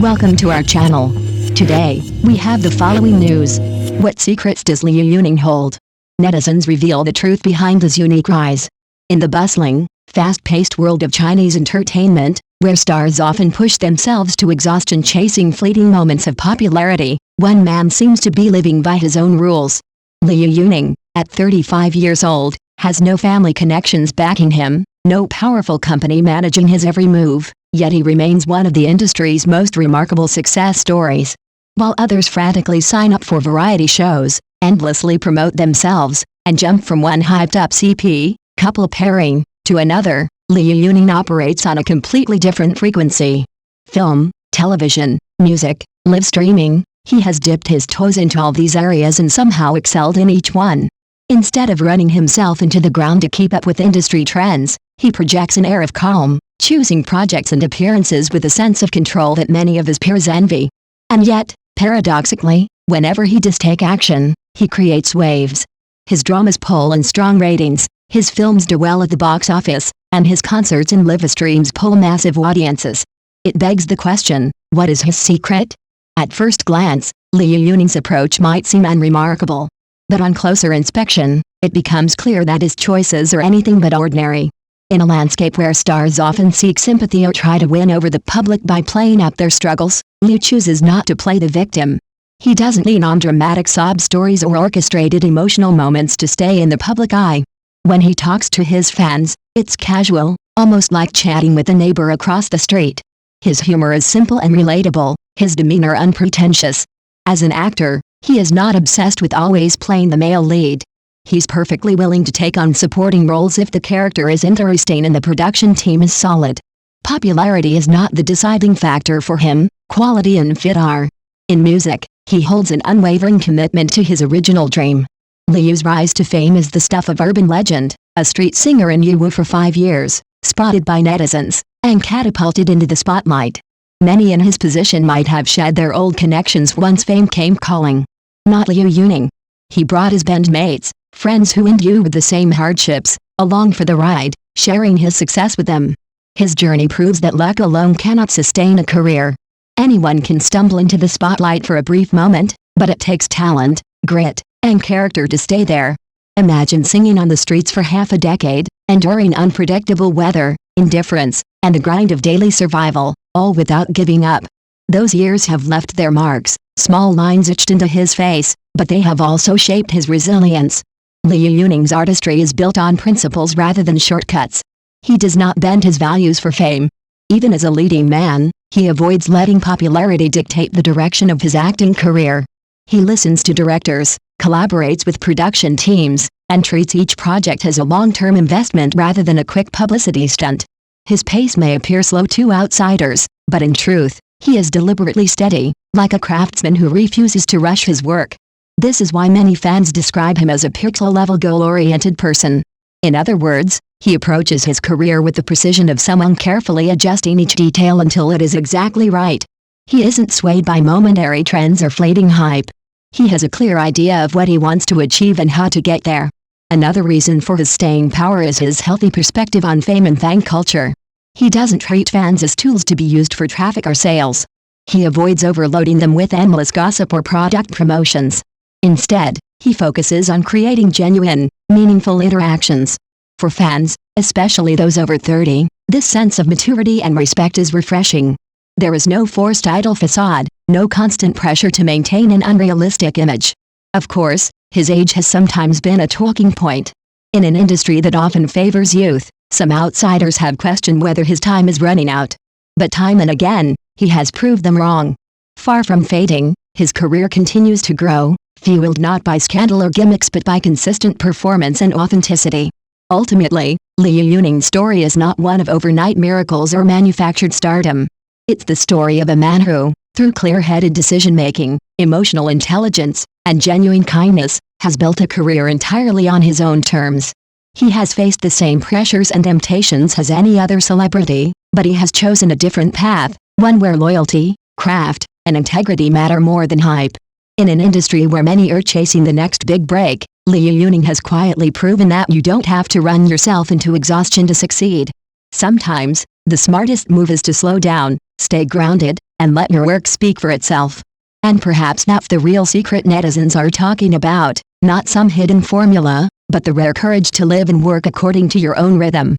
Welcome to our channel. Today, we have the following news. What secrets does Liu Yuning hold? Netizens reveal the truth behind his unique rise. In the bustling, fast-paced world of Chinese entertainment, where stars often push themselves to exhaustion chasing fleeting moments of popularity, one man seems to be living by his own rules. Liu Yuning, at 35 years old, has no family connections backing him, no powerful company managing his every move, yet he remains one of the industry's most remarkable success stories. While others frantically sign up for variety shows, endlessly promote themselves, and jump from one hyped-up CP, couple pairing, to another, Liu Yuning operates on a completely different frequency. Film, television, music, live streaming, he has dipped his toes into all these areas and somehow excelled in each one. Instead of running himself into the ground to keep up with industry trends, he projects an air of calm, choosing projects and appearances with a sense of control that many of his peers envy. And yet, paradoxically, whenever he does take action, he creates waves. His dramas pull in strong ratings, his films do well at the box office, and his concerts and live streams pull massive audiences. It begs the question, what is his secret? At first glance, Liu Yuning's approach might seem unremarkable. But on closer inspection, it becomes clear that his choices are anything but ordinary. In a landscape where stars often seek sympathy or try to win over the public by playing up their struggles, Liu chooses not to play the victim. He doesn't lean on dramatic sob stories or orchestrated emotional moments to stay in the public eye. When he talks to his fans, it's casual, almost like chatting with a neighbor across the street. His humor is simple and relatable, his demeanor unpretentious. As an actor, he is not obsessed with always playing the male lead. He's perfectly willing to take on supporting roles if the character is interesting and the production team is solid. Popularity is not the deciding factor for him, quality and fit are. In music, he holds an unwavering commitment to his original dream. Liu's rise to fame is the stuff of urban legend, a street singer in Yiwu for 5 years, spotted by netizens, and catapulted into the spotlight. Many in his position might have shed their old connections once fame came calling. Not Liu Yuning. He brought his bandmates, friends who endured the same hardships, along for the ride, sharing his success with them. His journey proves that luck alone cannot sustain a career. Anyone can stumble into the spotlight for a brief moment, but it takes talent, grit, and character to stay there. Imagine singing on the streets for half a decade, enduring unpredictable weather, indifference, and the grind of daily survival, all without giving up. Those years have left their marks, small lines etched into his face, but they have also shaped his resilience. Liu Yuning's artistry is built on principles rather than shortcuts. He does not bend his values for fame. Even as a leading man, he avoids letting popularity dictate the direction of his acting career. He listens to directors, collaborates with production teams, and treats each project as a long-term investment rather than a quick publicity stunt. His pace may appear slow to outsiders, but in truth, he is deliberately steady, like a craftsman who refuses to rush his work. This is why many fans describe him as a pixel-level goal-oriented person. In other words, he approaches his career with the precision of someone carefully adjusting each detail until it is exactly right. He isn't swayed by momentary trends or fleeting hype. He has a clear idea of what he wants to achieve and how to get there. Another reason for his staying power is his healthy perspective on fame and fan culture. He doesn't treat fans as tools to be used for traffic or sales. He avoids overloading them with endless gossip or product promotions. Instead, he focuses on creating genuine, meaningful interactions. For fans, especially those over 30, this sense of maturity and respect is refreshing. There is no forced idle facade, no constant pressure to maintain an unrealistic image. Of course, his age has sometimes been a talking point. In an industry that often favors youth, some outsiders have questioned whether his time is running out. But time and again, he has proved them wrong. Far from fading, his career continues to grow, fueled not by scandal or gimmicks but by consistent performance and authenticity. Ultimately, Liu Yuning's story is not one of overnight miracles or manufactured stardom. It's the story of a man who, through clear-headed decision-making, emotional intelligence, and genuine kindness, has built a career entirely on his own terms. He has faced the same pressures and temptations as any other celebrity, but he has chosen a different path, one where loyalty, craft, and integrity matter more than hype. In an industry where many are chasing the next big break, Liu Yuning has quietly proven that you don't have to run yourself into exhaustion to succeed. Sometimes, the smartest move is to slow down, stay grounded, and let your work speak for itself. And perhaps that's the real secret netizens are talking about, not some hidden formula, but the rare courage to live and work according to your own rhythm.